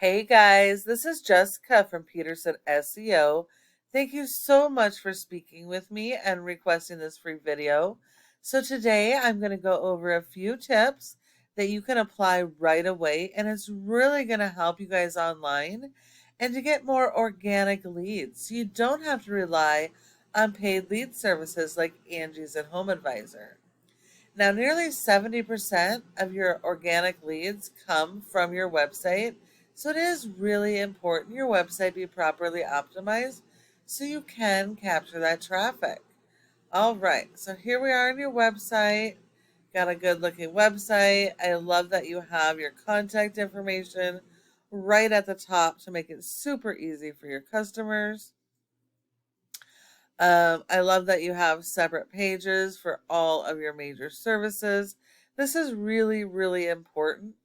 Hey guys, this is Jessica from Peterson SEO. Thank you so much for speaking with me and requesting this free video. So today I'm going to go over a few tips that you can apply right away, and it's really going to help you guys online and to get more organic leads. So you don't have to rely on paid lead services like Angie's and Home Advisor. Now, nearly 70% of your organic leads come from your website, so it is really important your website be properly optimized so you can capture that traffic. All right, so here we are on your website. Got a good looking website. I love that you have your contact information right at the top to make it super easy for your customers. I love that you have separate pages for all of your major services. This is really, really important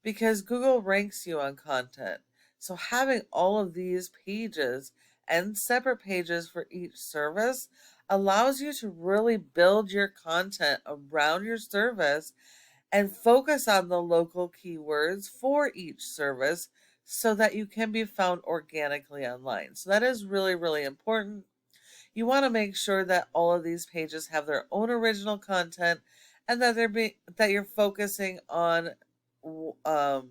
because Google ranks you on content. So having all of these pages and separate pages for each service allows you to really build your content around your service and focus on the local keywords for each service so that you can be found organically online. So that is really, really important. You want to make sure that all of these pages have their own original content and that you're focusing on um,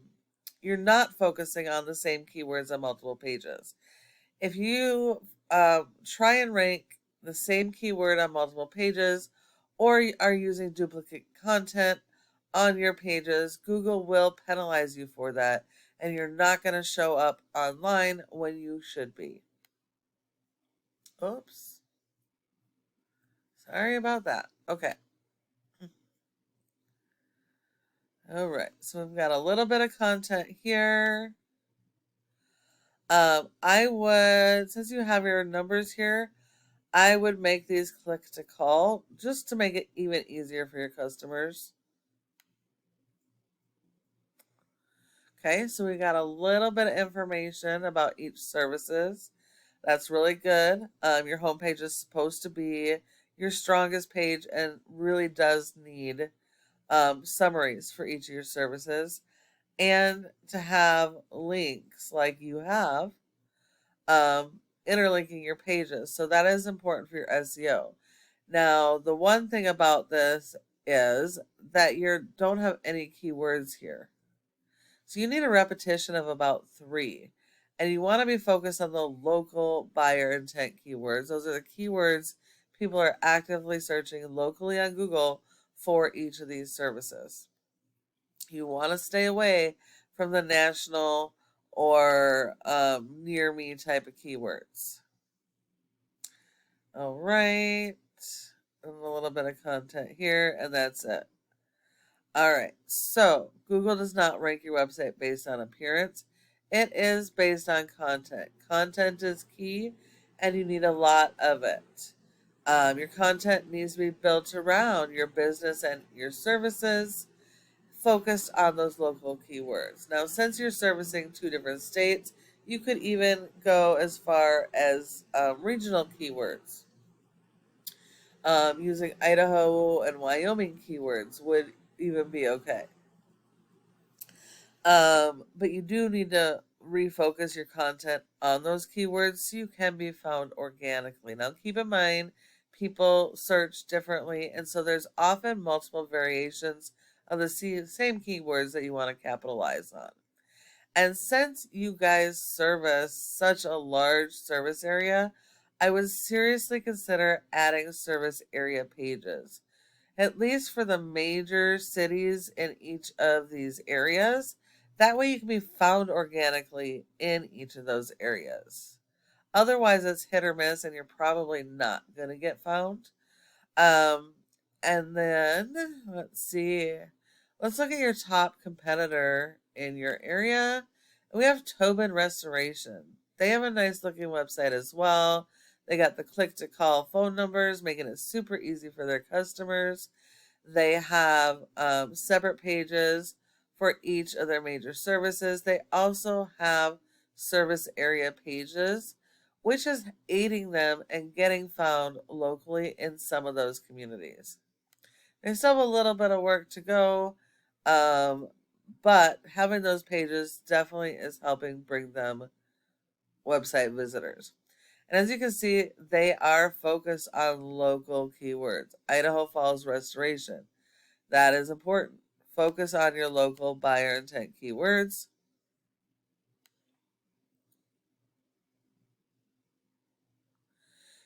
you're not focusing on the same keywords on multiple pages. If you try and rank the same keyword on multiple pages or are using duplicate content on your pages, Google will penalize you for that, and you're not going to show up online when you should be. Oops. Sorry about that. Okay. All right. So we've got a little bit of content here. I would, since you have your numbers here, I would make these click to call just to make it even easier for your customers. Okay, so we got a little bit of information about each services. That's really good. Your homepage is supposed to be your strongest page and really does need summaries for each of your services, and to have links like you have, interlinking your pages. So that is important for your SEO. Now, the one thing about this is that you don't have any keywords here. So you need a repetition of about 3. And you want to be focused on the local buyer intent keywords. Those are the keywords people are actively searching locally on Google for each of these services. You want to stay away from the national or near me type of keywords. All right. And a little bit of content here, and that's it. All right. So Google does not rank your website based on appearance. It is based on content. Content is key, and you need a lot of it. Your content needs to be built around your business and your services, focused on those local keywords. Now, since you're servicing 2 different states, you could even go as far as regional keywords. Using Idaho and Wyoming keywords would even be okay. But you do need to refocus your content on those keywords so you can be found organically. Now, keep in mind, people search differently, and so there's often multiple variations of the same keywords that you want to capitalize on. And since you guys service such a large service area, I would seriously consider adding service area pages, at least for the major cities in each of these areas. That way you can be found organically in each of those areas. Otherwise, it's hit or miss, and you're probably not going to get found. Um, and then, let's see. Let's look at your top competitor in your area. We have Tobin Restoration. They have a nice looking website as well. They got the click to call phone numbers, making it super easy for their customers. They have separate pages for each of their major services. They also have service area pages, which is aiding them in getting found locally in some of those communities. They still have a little bit of work to go, but having those pages definitely is helping bring them website visitors. And as you can see, they are focused on local keywords. Idaho Falls restoration. That is important. Focus on your local buyer intent keywords.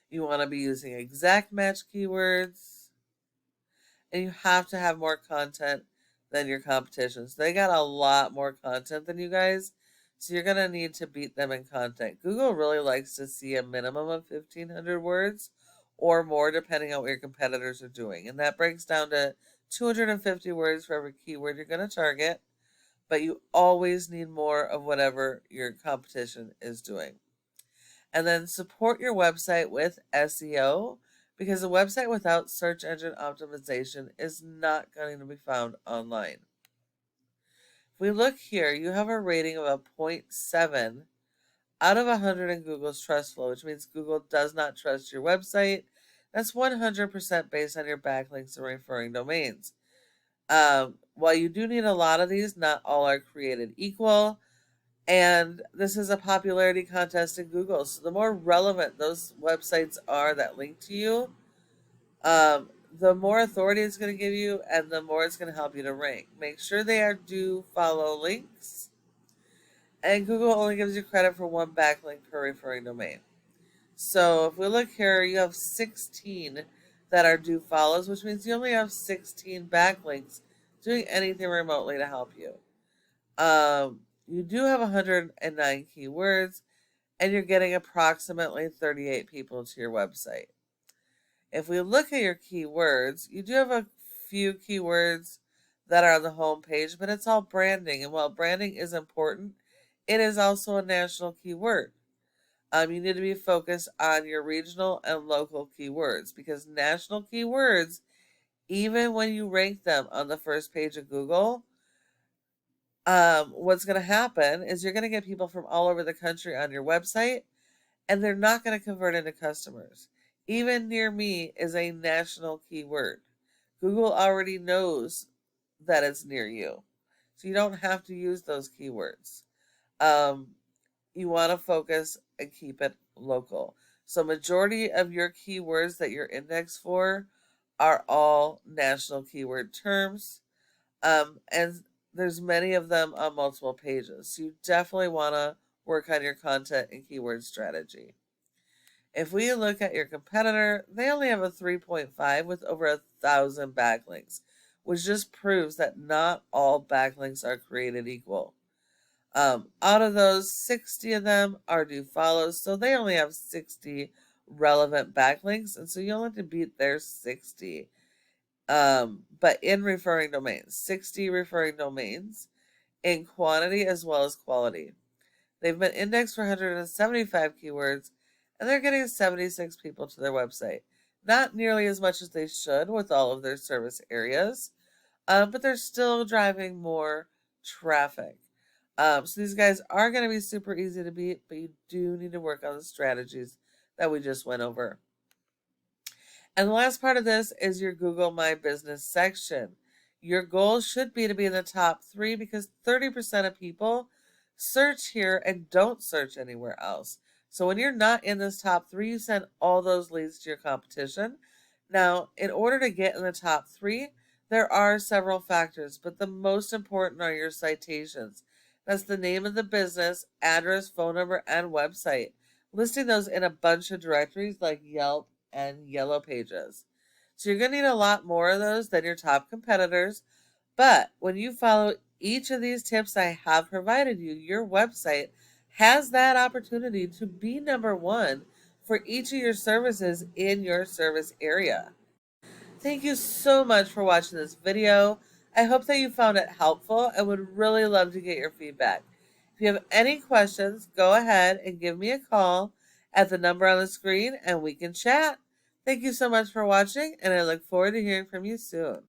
You want to be using exact match keywords. And you have to have more content than your competition. So they got a lot more content than you guys. So you're going to need to beat them in content. Google really likes to see a minimum of 1,500 words or more, depending on what your competitors are doing. And that breaks down to 250 words for every keyword you're going to target. But you always need more of whatever your competition is doing. And then support your website with SEO, because a website without search engine optimization is not going to be found online. If we look here, you have a rating of a 0.7 out of 100 in Google's trust flow, which means Google does not trust your website. That's 100% based on your backlinks and referring domains. While you do need a lot of these, not all are created equal. And this is a popularity contest in Google. So the more relevant those websites are that link to you, the more authority it's going to give you and the more it's going to help you to rank. Make sure they are do follow links. And Google only gives you credit for one backlink per referring domain. So if we look here, you have 16 that are do follows, which means you only have 16 backlinks doing anything remotely to help you. You do have 109 keywords, and you're getting approximately 38 people to your website. If we look at your keywords, you do have a few keywords that are on the home page, but it's all branding. And while branding is important, it is also a national keyword. You need to be focused on your regional and local keywords, because national keywords, even when you rank them on the first page of Google, what's going to happen is you're going to get people from all over the country on your website, and they're not going to convert into customers. Even near me is a national keyword. Google already knows that it's near you, so you don't have to use those keywords. You want to focus and keep it local. So majority of your keywords that you're indexed for are all national keyword terms. And there's many of them on multiple pages. So you definitely want to work on your content and keyword strategy. If we look at your competitor, they only have a 3.5 with over 1,000 backlinks, which just proves that not all backlinks are created equal. Out of those, 60 of them are do follows, so they only have 60 relevant backlinks, and so you only have to beat their 60. But in referring domains, 60 referring domains in quantity as well as quality. They've been indexed for 175 keywords, and they're getting 76 people to their website. Not nearly as much as they should with all of their service areas, but they're still driving more traffic. So these guys are going to be super easy to beat, but you do need to work on the strategies that we just went over. And the last part of this is your Google My Business section. Your goal should be to be in the top 3, because 30% of people search here and don't search anywhere else. So when you're not in this top 3, you send all those leads to your competition. Now, in order to get in the top 3, there are several factors, but the most important are your citations. That's the name of the business, address, phone number, and website. Listing those in a bunch of directories like Yelp and Yellow Pages. So you're going to need a lot more of those than your top competitors. But when you follow each of these tips I have provided you, your website has that opportunity to be number 1 for each of your services in your service area. Thank you so much for watching this video. I hope that you found it helpful and would really love to get your feedback. If you have any questions, go ahead and give me a call at the number on the screen and we can chat. Thank you so much for watching, and I look forward to hearing from you soon.